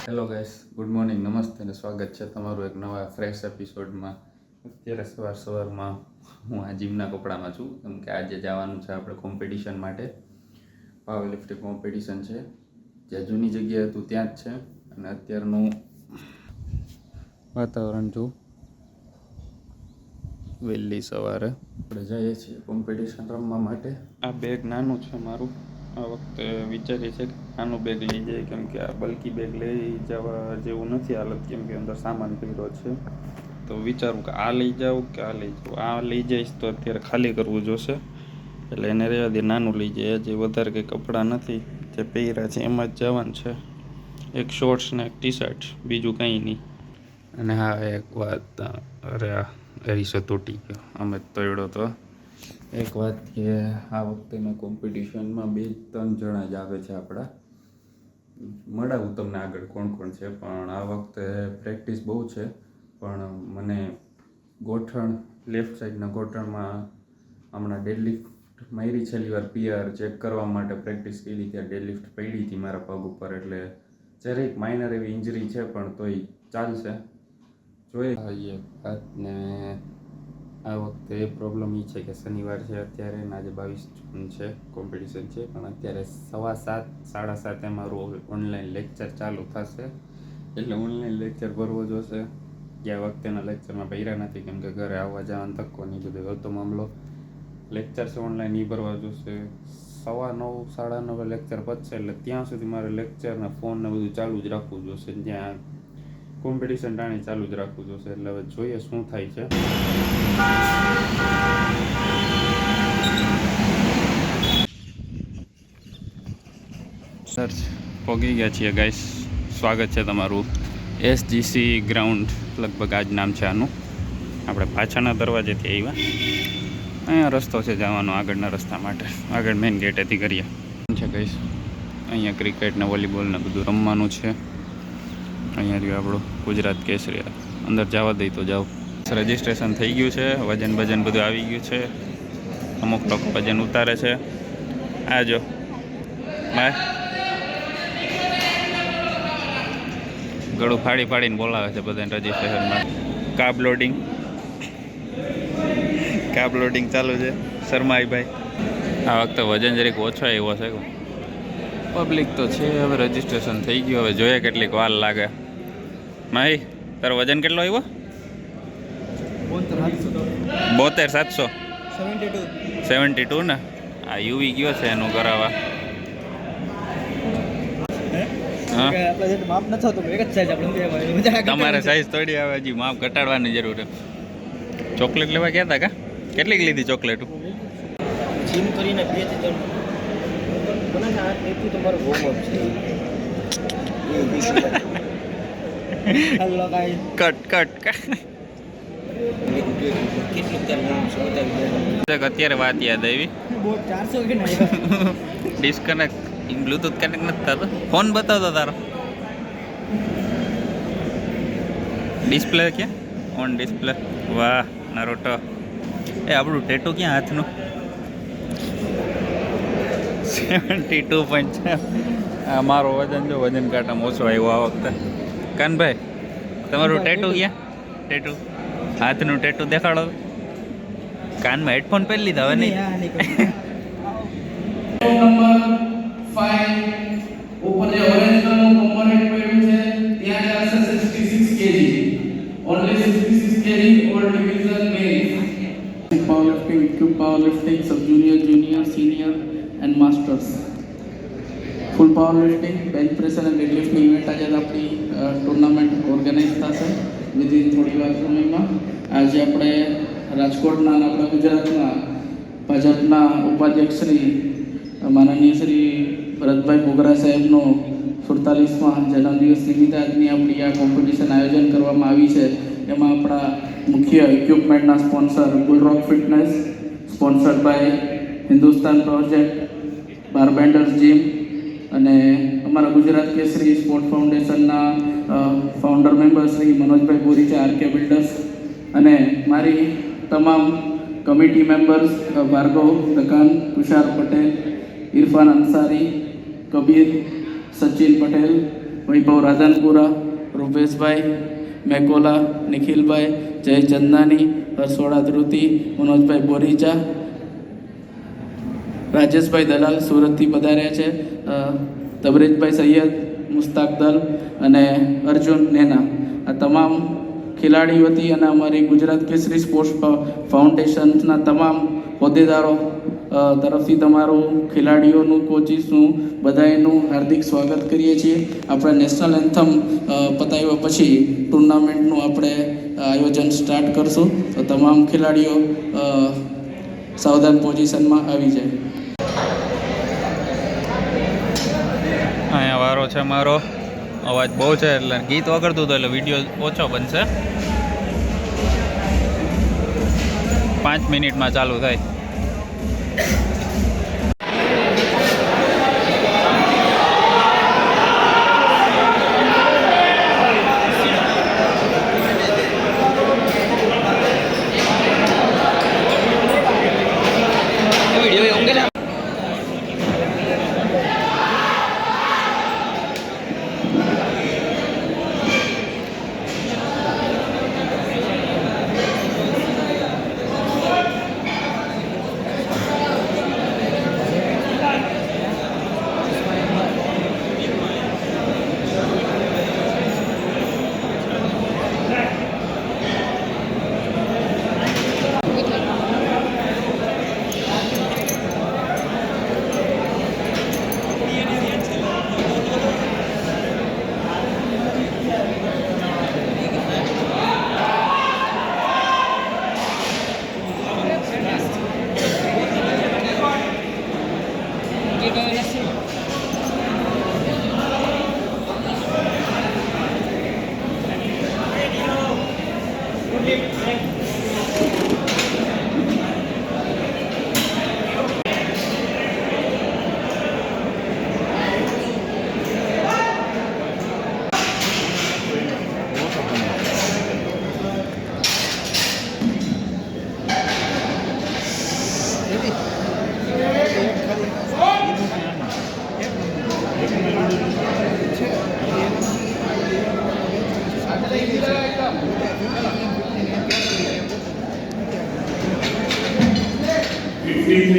Hello guys, good morning, નમસ્તે અને સ્વાગત છે તમારું એક નવા ફ્રેશ એપિસોડમાં. અત્યારે સવારમાં હું આ જીમના કપડામાં છું, કેમ કે આજે જવાનું છે આપણે કોમ્પિટિશન માટે. પાવર લિફ્ટિંગ કોમ્પિટિશન છે, જ્યાં જૂની જગ્યાએ હતું ત્યાં જ છે. અને અત્યારનું વાતાવરણ જો વહેલી સવારે આપણે જઈએ છીએ કોમ્પિટિશન રમવા માટે. આ બેગ નાનું છે મારું, આ વખતે વિચારીએ છે કે નાનું બેગ લઈ જાય, કેમ કે આ બલ્કી બેગ લઈ જવા જેવું નથી હાલત, કેમ કે અંદર સામાન પડ્યો છે. તો વિચારું કે આ લઈ જાઉં કે આ લઈ જાઉં. આ લઈ જઈશ તો અત્યારે ખાલી કરવું જોશે, એટલે એને રહેવા દે, નાનું લઈ જાય. જે વધારે કંઈ કપડાં નથી જે પહેર્યા છે એમાં જ જવાનું છે. એક શોર્ટ્સ ને એક ટી શર્ટ, બીજું કંઈ નહીં. અને હા, એક વાત, અરે અરીસો તૂટી ગયો, અમે તોડ્યો તો. એક વાત કે આ વખતેના કોમ્પિટિશનમાં 2-3 જણા જ આવે છે આપણા. મળાવું તમને આગળ કોણ કોણ છે, પણ આ વખતે પ્રેક્ટિસ બહુ છે. પણ મને ગોઠણ, લેફ્ટ સાઈડના ગોઠણમાં હમણાં ડેડલિફ્ટ મારી છેલ્લી વાર પીઆર ચેક કરવા માટે પ્રેક્ટિસ કરી, ત્યાં ડેડલિફ્ટ પડી હતી મારા પગ ઉપર, એટલે જરીક માઇનર એવી ઇન્જરી છે, પણ તોય ચાલશે. જોઈએ વાતને. આ વખતે એ પ્રોબ્લેમ એ છે કે શનિવાર છે અત્યારે, અને આજે 22 જૂન છે, કોમ્પિટિશન છે. પણ અત્યારે 7:15, 7:30 મારું ઓનલાઈન લેક્ચર ચાલુ થશે, એટલે ઓનલાઈન લેક્ચર ભરવો જોશે. ગયા વખતેના લેક્ચરમાં ભર્યા નથી, કેમ કે ઘરે આવવા જવાનો ધક્કો નહીં બધો હતો મામલો. લેક્ચર છે ઓનલાઈન એ ભરવા જોશે. 9:15, 9:30 લેક્ચર પતશે, એટલે ત્યાં સુધી મારે લેક્ચર ને ફોન ને બધું ચાલુ જ રાખવું જોશે. ત્યાં કોમ્પિટિશન ટાણી ચાલુ જ રાખવું જોશે, એટલે હવે જોઈએ શું થાય છે. સર પહોંચી ગયા છીએ ગાઈસ, સ્વાગત છે તમારું SGC ગ્રાઉન્ડ, લગભગ આ જ નામ છે આનું. આપણે પાછળના દરવાજેથી આવ્યા, અહીંયા રસ્તો છે જવાનો આગળના રસ્તા માટે, આગળ મેઇન ગેટેથી કરીએ છે ગાઈસ. અહીંયા ક્રિકેટ ને વોલીબોલ ને બધું રમવાનું છે. અહીંયા રહ્યું આપણું ગુજરાત કેસરી, અંદર જવા દઈ તો જાઓ. રજિસ્ટ્રેશન થઈ ગયું છે, વજન બધું આવી ગયું છે. અમુક લોકો વજન ઉતારે છે. આ જો બાય ગળું ફાડીને બોલાવે છે બધાને રજિસ્ટ્રેશનમાં. કાર્બ લોડિંગ ચાલુ છે. શર્માઈભાઈ, આ વખતે વજન જરીક ઓછો આવ્યો છે. પબ્લિક તો છે, હવે રજિસ્ટ્રેશન થઈ ગયું, હવે જોઈએ કેટલીક વાર લાગે. માહી, તારો વજન કેટલો આવ્યો? 72,700. 72 ને? આ યુવી ગયો છે એનું કરાવવા. તમારે સાઈઝ થોડી આવે, હજી માપ ઘટાડવાની જરૂર છે. ચોકલેટ લેવા ગયા હતા કા? કેટલીક લીધી ચોકલેટ? જીમ કરીને 2 થી 3 તમારો હોમવર્ક છે. કટ અત્યારે વાત યાદ આવી. ડિસ્કનેક્ટ, બ્લૂટૂથ કનેક્ટ નથી થતો. ફોન બતાવતો તારો ડિસ્પ્લે ક્યાં? On display. વાહ નારુટો. એ આપણું ટેટુ ક્યાં હાથનું? 72.7. આ મારો વજન જો, વજન કાંટામાં ઓછો આવ્યો આ વખતે. કાનભાઈ, તમારું ટેટુ ક્યાં? ટેટુ હાથનું ટેટુ દેખાડો. કાનમાં હેડફોન પહેરી લીધા હવે નહીં? નંબર 5 ઉપર જે ઓરેન્જ કલરનું કોમ્પોનન્ટ પડ્યું છે ત્યાં આવશે 66 kg. Only 66 kg all division male. Powerlifting, ક્યુબ powerlifting, sub junior, junior, senior and masters. Full powerlifting, bench press અને ડેડલિફ્ટની ઇવેન્ટ આજે આપણી ટુર્નામેન્ટ ઓર્ગેનાઇઝ થશે વિધિન થોડી વાર સમયમાં. આજે આપણે રાજકોટના અને આપણા ગુજરાતના ભાજપના ઉપાધ્યક્ષ શ્રી માનનીય શ્રી ભરતભાઈ બોગરા સાહેબનો 47મા જન્મદિવસ નિમિત્તે આજની આપણી આ કોમ્પિટિશન આયોજન કરવામાં આવી છે. એમાં આપણા મુખ્ય ઇક્વિપમેન્ટના sponsor Bullrock fitness, sponsored by Hindustan project, Barbenders gym, અને અમારા ગુજરાત કેસરી સ્પોર્ટ ફાઉન્ડેશનના founder member Shri Manojbhai Boricha, RK builders, અને મારી તમામ કમિટી મેમ્બર્સ ભાર્ગવ દકાન, તુષાર પટેલ, ઇરફાન અંસારી, કબીર, સચિન પટેલ, વૈભવ રાધનપુરા, રૂપેશભાઈ મેકોલા, નિખિલભાઈ, જય ચંદાની, હર્ષોડા ધ્રુતિ, મનોજભાઈ બોરીચા, રાજેશભાઈ દલાલ સુરતથી પધાર્યા છે, તબરેજભાઈ સૈયદ, મુસ્તાક દલ અને અર્જુન નેના. આ તમામ ખેલાડીઓ વતી અને અમારી ગુજરાત કેસરી સ્પોર્ટ્સ ફાઉન્ડેશનના તમામ હોદ્દેદારો તરફથી તમારું ખેલાડીઓનું કોચિસનું બધાનું હાર્દિક સ્વાગત કરીએ છીએ. આપણે નેશનલ એન્થમ પતાવ્યા પછી ટુર્નામેન્ટનું આપણે આયોજન સ્ટાર્ટ કરશું, તો તમામ ખેલાડીઓ સાવધાન પોઝિશનમાં આવી જાય. અહીંયા વારો છે મારો. અવાજ બહુ છે એટલે ગીત વગરતું હતું એટલે વિડીયો ઓછો બનશે. 5 મિનિટમાં ચાલુ થાય.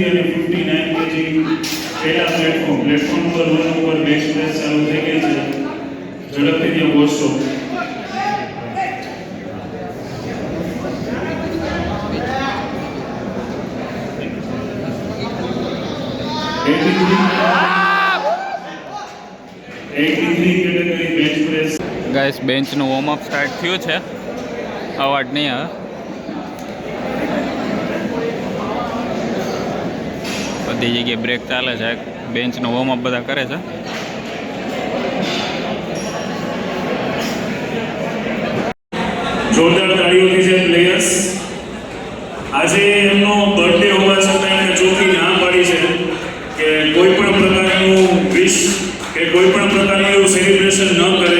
અને 59 કેજી પહેલા પ્લેટફોર્મ નંબર 1 ઉપર બેન્ચ પ્રેસ ચાલુ થઈ ગઈ છે. ઝડપથી ત્યાં પહોંચશો. Category bench press. ગાઈસ બેન્ચનું વોર્મઅપ સ્ટાર્ટ થયું છે. અવાજ નહીં આવે. બધી જગ્યાએ બ્રેક ચાલે છે. બેન્ચનું વોર્મઅપ બધા કરે છે. જોરદાર તાળીઓથી છે પ્લેયર્સ. આજે એમનો બર્થડે હોવા છતાં એમણે ચોખ્ખી ના પાડી છે કે કોઈ પણ પ્રકારનું વિશ કે કોઈ પણ પ્રકારનું એવું સેલિબ્રેશન ન કરે.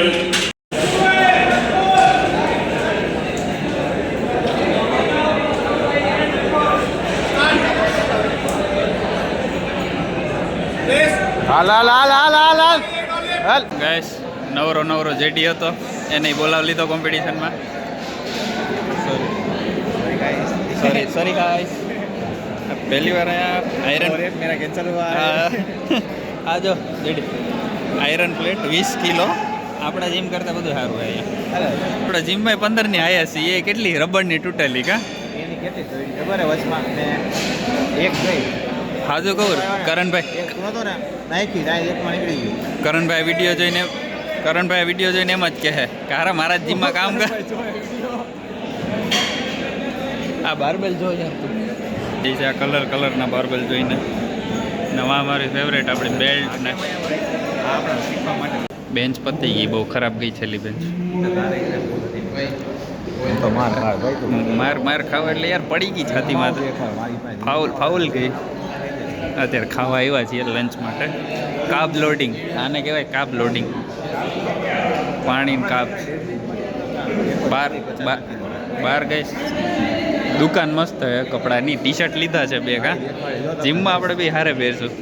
ગાઈસ નવરો જેડી હતો એને બોલાવી લીધો કોમ્પિટિશનમાં. Sorry guys. પહેલી વાર અહીંયા આયરન મેરા કેન્સલ હુઆ. આ જો જેડી આયરન પ્લેટ 20 કિલો. આપણા જીમ કરતાં બધું સારું અહીંયા. આપણા જીમમાં 15ની આયા છે. એ કેટલી રબરની તૂટેલી કા એની કેટલી જોઈ ખબર હે વચમાં મેં એક ગઈ. હાજુ કહું કરણભાઈ એક નતો ને નાખી રાઈ એકમાં નીકળી ગયું. કરણભાઈ વિડીયો જોઈને એમ જ કહે કે હારા મારા જીમમાં કામ કર. આ બારબેલ જો યાર તું. એ છે આ કલરના બારબેલ જોઈને. નવા મારી ફેવરેટ આપણી બેલ્ટ ને આપણા શીખવા માટે બેન્ચ પતી ગઈ. બહુ ખરાબ ગઈ છેલ્લી બેન્ચ. તો માર ભાઈ તું માર ખાવા એટલે યાર પડી ગઈ છાતીમાં. ફાઉલ ગઈ. અત્યારે ખાવા આવ્યા છીએ લંચ માટે. કાબ લોડિંગ આને કહેવાય, કાબ લોડિંગ. પાણી કાબ. બાર ગઈ દુકાન મસ્ત હે કપડાની. ટી શર્ટ લીધા છે 2 કા. જીમમાં આપણે બી હારે પહેરશું.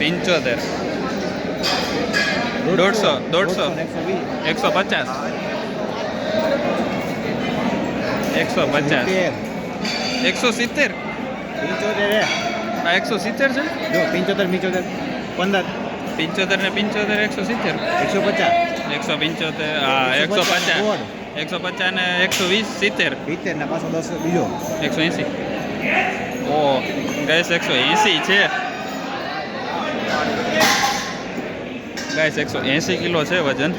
75 150 150 150 150 170 આ 170 છે જો 75 15 75 ને 75 170 150 175 હા 150 150 ને 120 70 70 ના પાછો 10 બીજો 180 ઓ ગાઈસ 180 છે ગાઈસ 180 કિલો છે વજન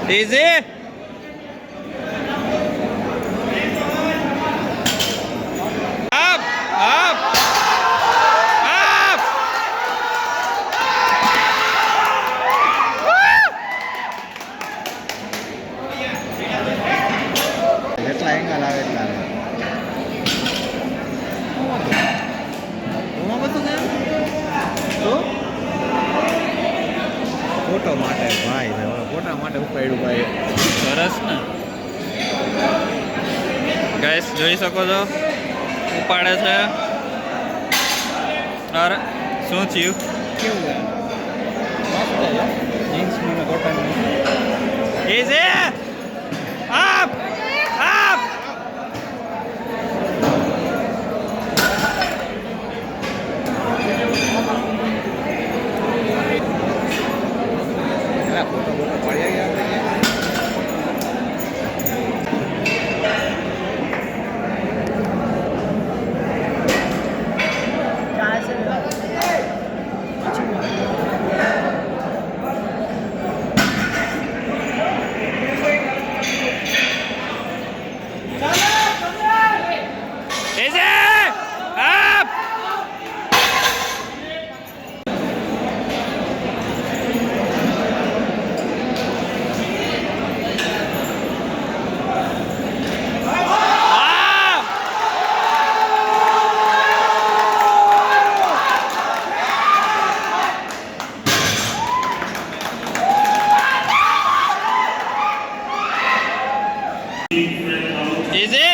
Easy. Up, up, up. જેટલા એંગલ આવે એટલા ફોટો માટે ભાઈ ફોટા માટે ઉપાડ્યું ભાઈ સરસ ને ગાઈસ જોઈ શકો છો ઉપાડે છે અરે શું થયું કેવું જીન્સ મને cotton Easy. Up, up. Photo પાડી ગયા Easy. Up. Up. Easy.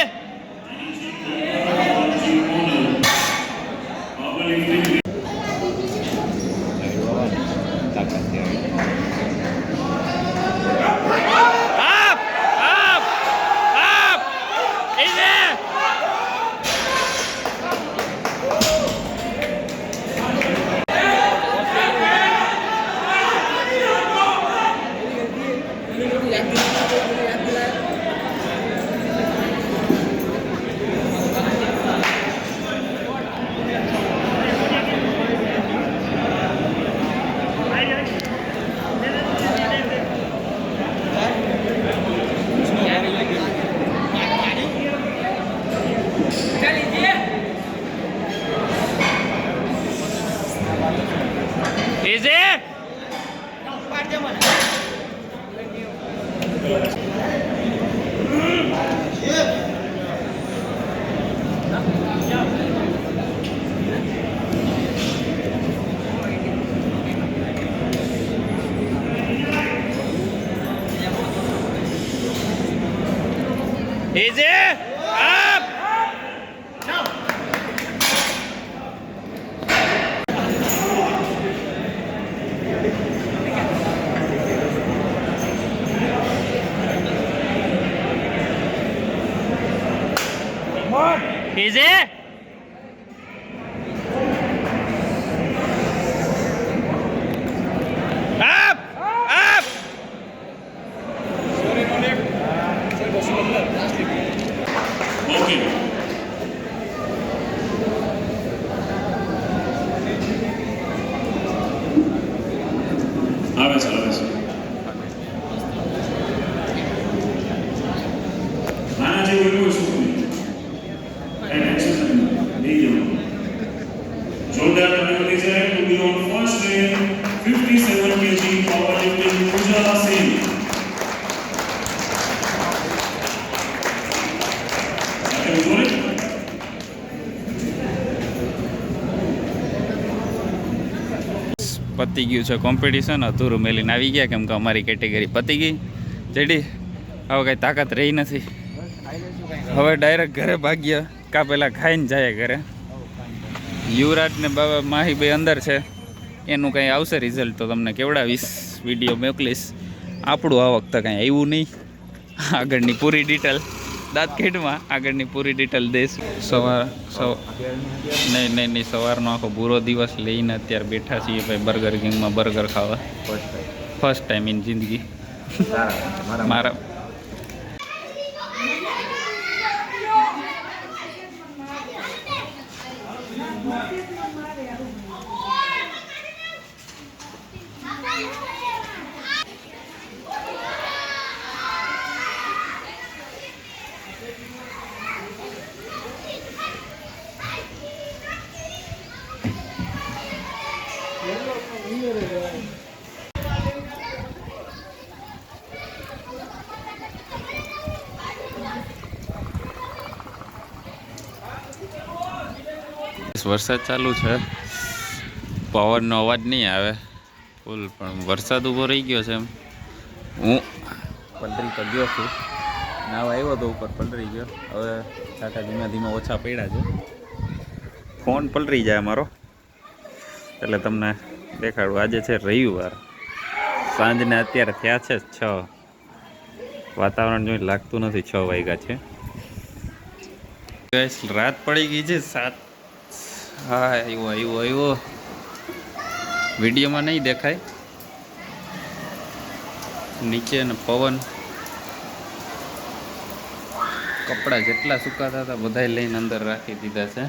Up, up, up. Easy. Easy. Easy. Up. Easy. Up. Up. Okay. આવે છે આના જેવું એવું શું નહીં એક્સરસાઇઝ નહીં જવું જોરદાર પ્રગતિ છે to be on first day 57 kg powerlifting Pooja Singh પતી ગયું છે કોમ્પિટિશન અધૂરું મેલીને આવી ગયા કેમ કે અમારી કેટેગરી પતી ગઈ જેડી હવે કઈ તાકાત રહી નથી. ખાઈ લઈશું કંઈ હવે ડાયરેક્ટ ઘરે ભાગ્ય કા પેલા ખાઈને જાય ઘરે. યુવરાજ ને બાબા માહીભાઈ અંદર છે, એનું કંઈ આવશે રિઝલ્ટ તો તમને કેવડાવીશ, વિડીયો મોકલીશ. આપણું આ વખતે કાંઈ આવ્યું નહીં. આગળની પૂરી ડિટેલ દાંતખેડમાં આગળની પૂરી ડિટેલ દઈશું. નહીં સવારનો આખો પૂરો દિવસ લઈને અત્યારે બેઠા છીએ ભાઈ બર્ગર કિંગમાં બર્ગર ખાવા. ફર્સ્ટ ટાઈમ ઇન જિંદગી મારા. વરસાદ ચાલુ છે, પવનનો અવાજ નહીં આવે ફૂલ, પણ વરસાદ ઊભો રહી ગયો છે. એમ હું પલરી તો ગયો છું, નાવ આવ્યો તો ઉપર પલરી ગયો. હવે ટાટા ધીમે ધીમે ઓછા પડ્યા છે. ફોન પલરી જાય મારો એટલે તમને દેખાડું. આજે છે રવિવાર, સાંજને અત્યારે થયા છે 6. વાતાવરણ જોઈ લાગતું નથી 6 વાગ્યા છે. રાત પડી ગઈ છે 7. હા આવ્યો વિડીયોમાં નહીં દેખાય. નીચે ને પવન, કપડાં જેટલા સુકાતા હતા બધાય લઈને અંદર રાખી દીધા છે.